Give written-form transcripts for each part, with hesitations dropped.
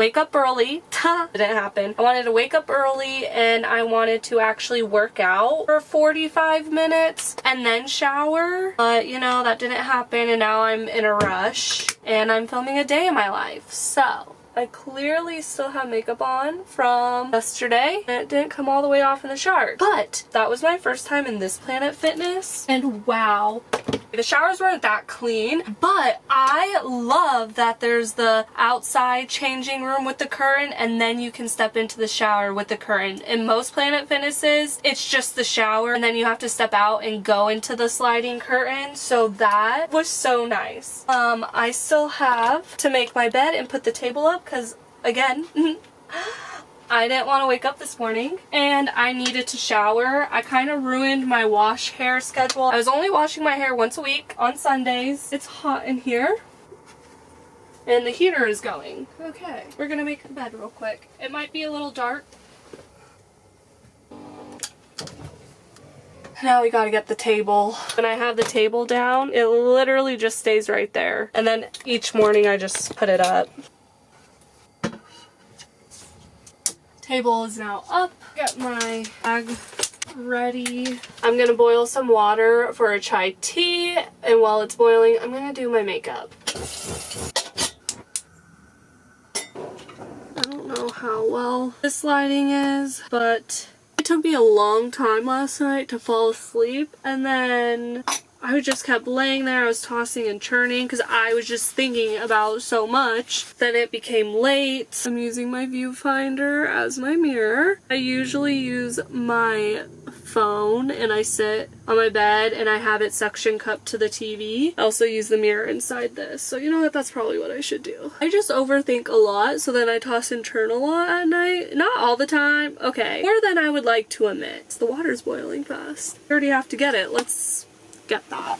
wake up early. Didn't happen. I wanted to wake up early and I wanted to actually work out for 45 minutes and then shower. But you know, that didn't happen and now I'm in a rush and I'm filming a day in my life. So I clearly still have makeup on from yesterday and it didn't come all the way off in the shower. But that was my first time in this Planet Fitness and wow. The showers weren't that clean, but I love that there's the outside changing room with the curtain and then you can step into the shower with the curtain. In most Planet Fitnesses, it's just the shower and then you have to step out and go into the sliding curtain. So that was so nice. I still have to make my bed and put the table up because, again, I didn't want to wake up this morning and I needed to shower. I kind of ruined my wash hair schedule. I was only washing my hair once a week on Sundays. It's hot in here and the heater is going. Okay, we're gonna make the bed real quick. It might be a little dark. Now we gotta get the table. When I have the table down, it literally just stays right there. And then each morning I just put it up. Table is now up. Got my bag ready. I'm gonna boil some water for a chai tea, and while it's boiling, I'm gonna do my makeup. I don't know how well this lighting is, but it took me a long time last night to fall asleep, and then I just kept laying there. I was tossing and turning because I was just thinking about so much. Then it became late. I'm using my viewfinder as my mirror. I usually use my phone and I sit on my bed and I have it suction cupped to the TV. I also use the mirror inside this. So you know what? That's probably what I should do. I just overthink a lot, so then I toss and turn a lot at night. Not all the time. Okay. More than I would like to admit. The water's boiling fast. I already have to get it. Let's get that.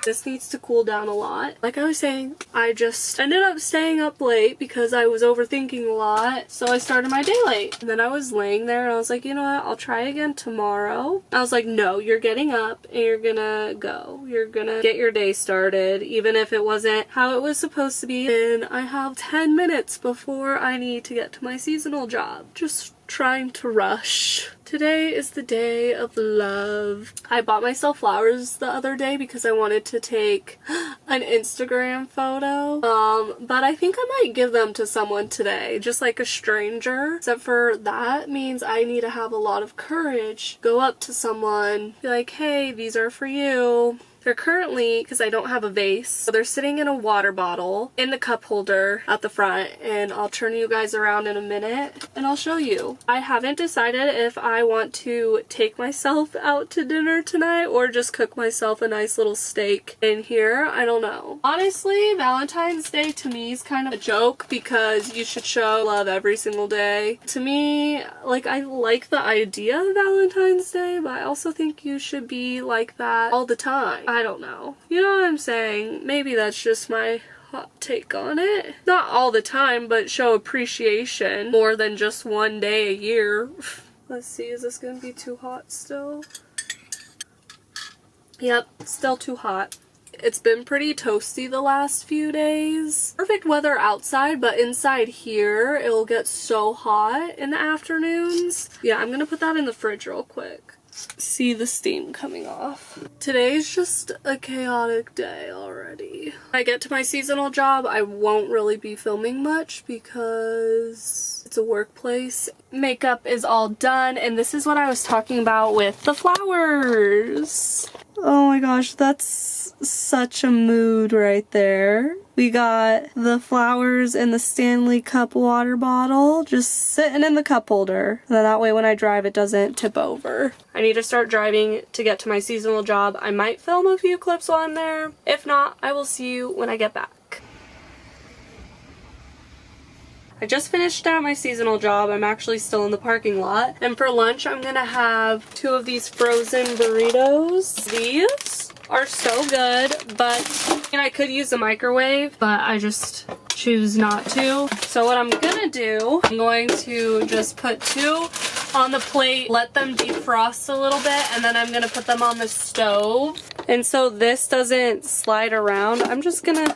This needs to cool down a lot. Like I was saying, I just ended up staying up late because I was overthinking a lot. So I started my day late. And then I was laying there and I was like, you know what? I'll try again tomorrow. I was like, no, you're getting up and you're gonna go. You're gonna get your day started, even if it wasn't how it was supposed to be. And I have 10 minutes before I need to get to my seasonal job. Just trying to rush. Today is the day of love. I bought myself flowers the other day because I wanted to take an Instagram photo. But I think I might give them to someone today, just like a stranger. Except for that means I need to have a lot of courage. Go up to someone, be like, hey, these are for you. They're currently, because I don't have a vase, so they're sitting in a water bottle in the cup holder at the front, and I'll turn you guys around in a minute and I'll show you. I haven't decided if I want to take myself out to dinner tonight or just cook myself a nice little steak in here. I don't know. Honestly, Valentine's Day to me is kind of a joke because you should show love every single day. To me, like, I like the idea of Valentine's Day, but I also think you should be like that all the time. I don't know. You know what I'm saying? Maybe that's just my hot take on it. Not all the time, but show appreciation more than just one day a year. Let's see, is this gonna be too hot still? Yep, still too hot. It's been pretty toasty the last few days. Perfect weather outside, but inside here, it'll get so hot in the afternoons. Yeah, I'm gonna put that in the fridge real quick. See the steam coming off. Today's just a chaotic day already. When I get to my seasonal job, I won't really be filming much because it's a workplace. Makeup is all done, and this is what I was talking about with the flowers. Oh my gosh, that's such a mood right there. We got the flowers in the Stanley Cup water bottle just sitting in the cup holder. And then that way when I drive it doesn't tip over. I need to start driving to get to my seasonal job. I might film a few clips while I'm there. If not, I will see you when I get back. I just finished out my seasonal job. I'm actually still in the parking lot. And for lunch, I'm gonna have 2 of these frozen burritos. These are so good, but I could use the microwave, but I just choose not to. So what I'm gonna do, I'm going to just put 2 on the plate, let them defrost a little bit, and then I'm gonna put them on the stove. And so this doesn't slide around, I'm just gonna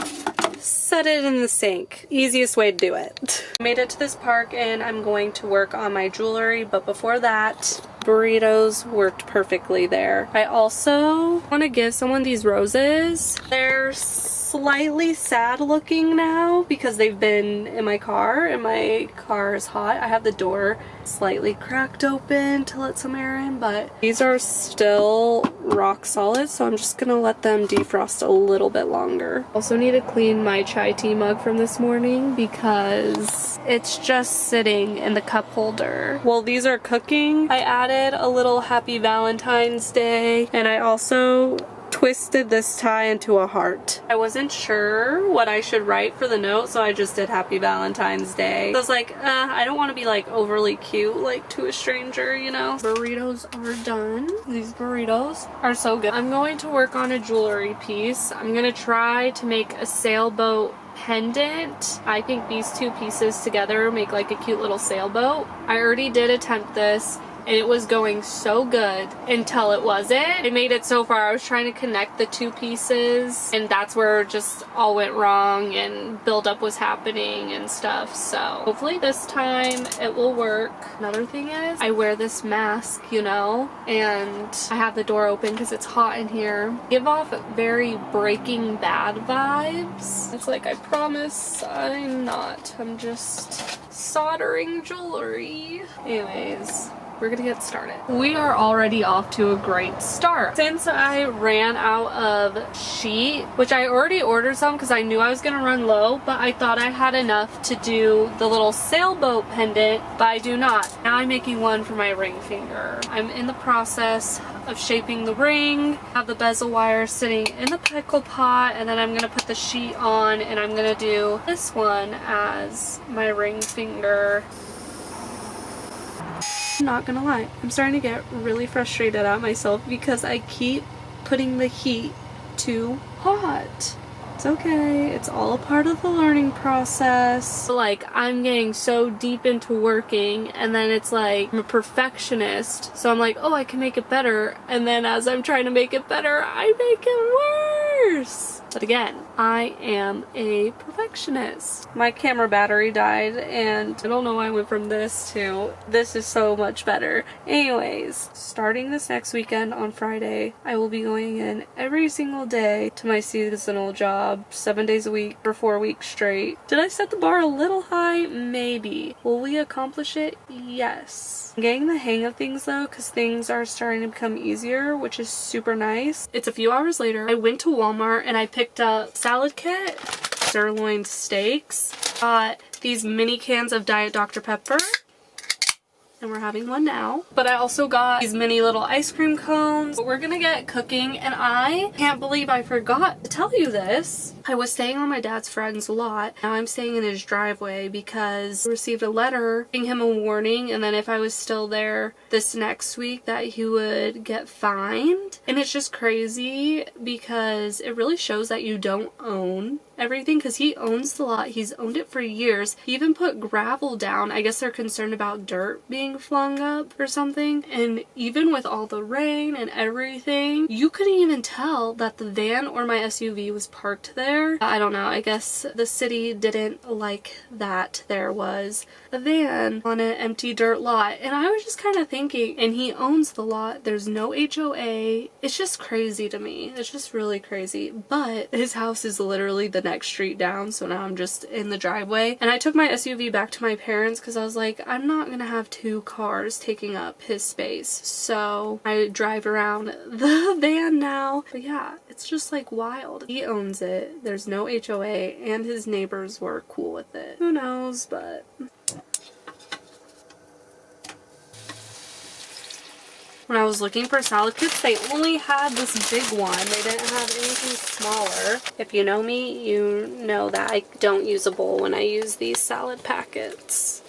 set it in the sink. Easiest way to do it. I made it to this park and I'm going to work on my jewelry, but before that, burritos worked perfectly there. I also want to give someone these roses. They're slightly sad looking now because they've been in my car and my car is hot. I have the door slightly cracked open to let some air in, but these are still rock solid, so I'm just gonna let them defrost a little bit longer. Also need to clean my chai tea mug from this morning because it's just sitting in the cup holder. While these are cooking, I added a little Happy Valentine's Day, and I also twisted this tie into a heart. I wasn't sure what I should write for the note, so I just did Happy Valentine's Day. So I was like, I don't want to be like overly cute, like to a stranger, you know? Burritos are done. These burritos are so good. I'm going to work on a jewelry piece. I'm gonna try to make a sailboat pendant. I think these two pieces together make like a cute little sailboat. I already did attempt this, and it was going so good until it wasn't. I made it so far. I was trying to connect the two pieces, and that's where just all went wrong and buildup was happening and stuff. So hopefully this time it will work. Another thing is I wear this mask, you know, and I have the door open because it's hot in here. Give off very Breaking Bad vibes. It's like, I promise I'm not. I'm just soldering jewelry. Anyways, we're gonna get started. We are already off to a great start. Since I ran out of sheet, which I already ordered some because I knew I was gonna run low, but I thought I had enough to do the little sailboat pendant, but I do not. Now I'm making one for my ring finger. I'm in the process of shaping the ring. I have the bezel wire sitting in the pickle pot, and then I'm gonna put the sheet on, and I'm gonna do this one as my ring finger. I'm not gonna lie, I'm starting to get really frustrated at myself because I keep putting the heat too hot. It's okay, it's all a part of the learning process. Like, I'm getting so deep into working, and then it's like, I'm a perfectionist, so I'm like, oh, I can make it better, and then as I'm trying to make it better, I make it worse. But again, I am a perfectionist. My camera battery died, and I don't know why I went from this to this is so much better. Anyways, starting this next weekend on Friday, I will be going in every single day to my seasonal job, 7 days a week for 4 weeks straight. Did I set the bar a little high? Maybe. Will we accomplish it? Yes. I'm getting the hang of things though, because things are starting to become easier, which is super nice. It's a few hours later. I went to Walmart and I picked up salad kit, sirloin steaks, got these mini cans of Diet Dr. Pepper, and we're having one now. But I also got these mini little ice cream cones. We're gonna get cooking, and I can't believe I forgot to tell you this. I was staying on my dad's friend's lot. Now I'm staying in his driveway because I received a letter giving him a warning, and then if I was still there this next week that he would get fined. And it's just crazy because it really shows that you don't own everything, because he owns the lot. He's owned it for years. He even put gravel down. I guess they're concerned about dirt being flung up or something. And even with all the rain and everything, you couldn't even tell that the van or my SUV was parked there. I don't know. I guess the city didn't like that there was a van on an empty dirt lot. And I was just kind of thinking, and he owns the lot. There's no HOA. It's just crazy to me. It's just really crazy. But his house is literally the next street down, so now I'm just in the driveway. And I took my SUV back to my parents because I was like, I'm not gonna have two cars taking up his space, so I drive around the van now. But yeah, it's just like wild. He owns it, there's no HOA, and his neighbors were cool with it. Who knows? But when I was looking for salad kits, they only had this big one. They didn't have anything smaller. If you know me, you know that I don't use a bowl when I use these salad packets.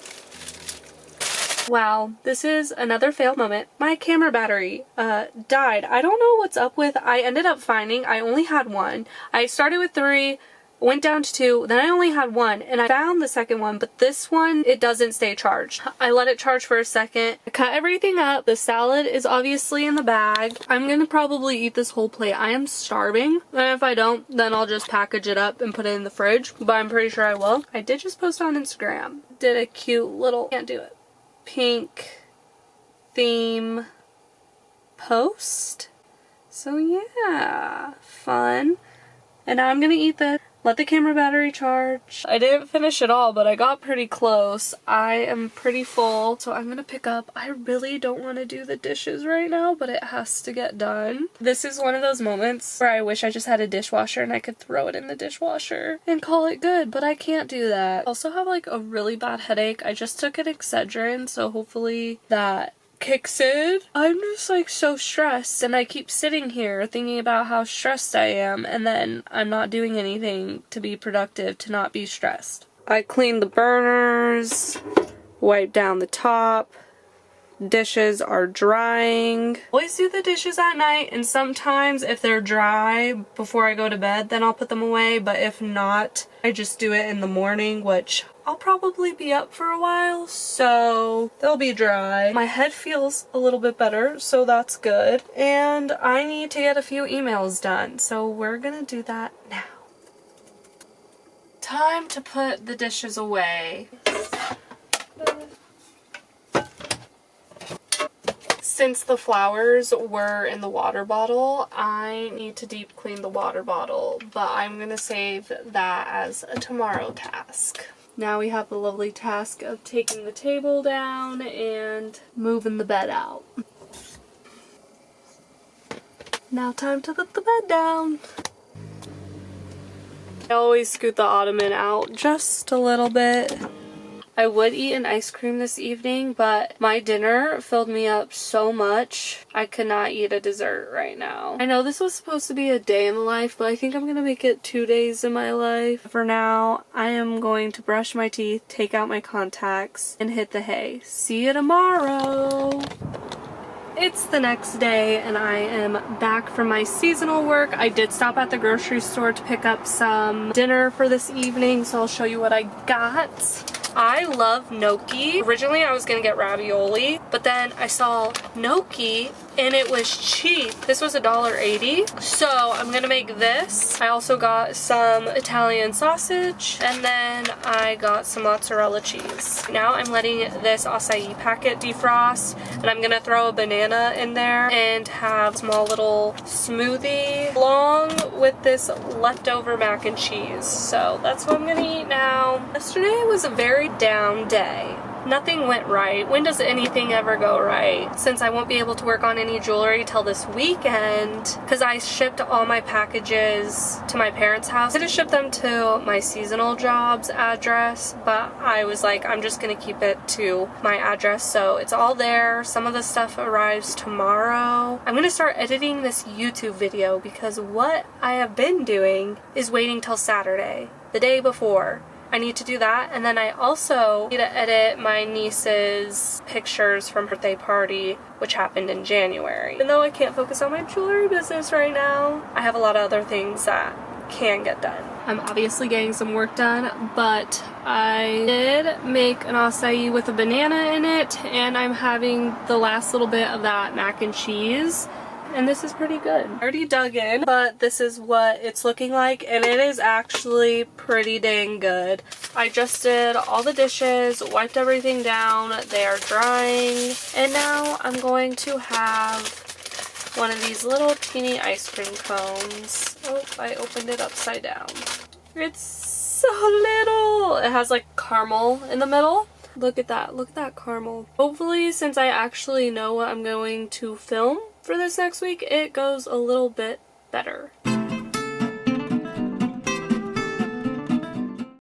Wow, this is another fail moment. My camera battery died. I don't know what's up with. I ended up finding, I only had one. I started with 3, went down to 2, then I only had 1, and I found the second one, but this one, it doesn't stay charged. I let it charge for a second. I cut everything up. The salad is obviously in the bag. I'm gonna probably eat this whole plate. I am starving, and if I don't, then I'll just package it up and put it in the fridge, but I'm pretty sure I will. I did just post on Instagram. Did a cute little, can't do it, pink theme post. So yeah, fun. And now I'm gonna eat this. Let the camera battery charge. I didn't finish it all, but I got pretty close. I am pretty full, so I'm gonna pick up. I really don't want to do the dishes right now, but it has to get done. This is one of those moments where I wish I just had a dishwasher and I could throw it in the dishwasher and call it good, but I can't do that. I also have like a really bad headache. I just took an Excedrin, so hopefully that kicks in. I'm just like so stressed, and I keep sitting here thinking about how stressed I am, and then I'm not doing anything to be productive to not be stressed. I cleaned the burners, wiped down the top. Dishes are drying. I always do the dishes at night, and sometimes if they're dry before I go to bed, then I'll put them away, but if not, I just do it in the morning, which I'll probably be up for a while, so they'll be dry. My head feels a little bit better, so that's good. And I need to get a few emails done, so we're gonna do that now. Time to put the dishes away. Since the flowers were in the water bottle, I need to deep clean the water bottle, but I'm gonna save that as a tomorrow task. Now we have the lovely task of taking the table down and moving the bed out. Now time to put the bed down. I always scoot the ottoman out just a little bit. I would eat an ice cream this evening, but my dinner filled me up so much I could not eat a dessert right now. I know this was supposed to be a day in the life, but I think I'm gonna make it 2 days in my life. For now, I am going to brush my teeth, take out my contacts, and hit the hay. See you tomorrow! It's the next day and I am back from my seasonal work. I did stop at the grocery store to pick up some dinner for this evening, so I'll show you what I got. I love gnocchi. Originally I was gonna get ravioli, but then I saw gnocchi and it was cheap. This was $1.80, so I'm gonna make this. I also got some Italian sausage, and then I got some mozzarella cheese. Now I'm letting this acai packet defrost, and I'm gonna throw a banana in there and have a small little smoothie along with this leftover mac and cheese. So that's what I'm gonna eat now. Yesterday was a very down day. Nothing went right. When does anything ever go right? Since I won't be able to work on any jewelry till this weekend, because I shipped all my packages to my parents' house. I could have shipped them to my seasonal jobs address, but I was like, I'm just gonna keep it to my address, so it's all there. Some of the stuff arrives tomorrow. I'm gonna start editing this YouTube video because what I have been doing is waiting till Saturday, the day before. I need to do that, and then I also need to edit my niece's pictures from her birthday party, which happened in January. Even though I can't focus on my jewelry business right now, I have a lot of other things that can get done. I'm obviously getting some work done, but I did make an acai with a banana in it, and I'm having the last little bit of that mac and cheese. And this is pretty good. I already dug in, but this is what it's looking like, and it is actually pretty dang good. I just did all the dishes, wiped everything down, they are drying, and now I'm going to have one of these little teeny ice cream cones. Oh, I opened it upside down. It's so little! It has like caramel in the middle. Look at that caramel. Hopefully, since I actually know what I'm going to film for this next week, it goes a little bit better.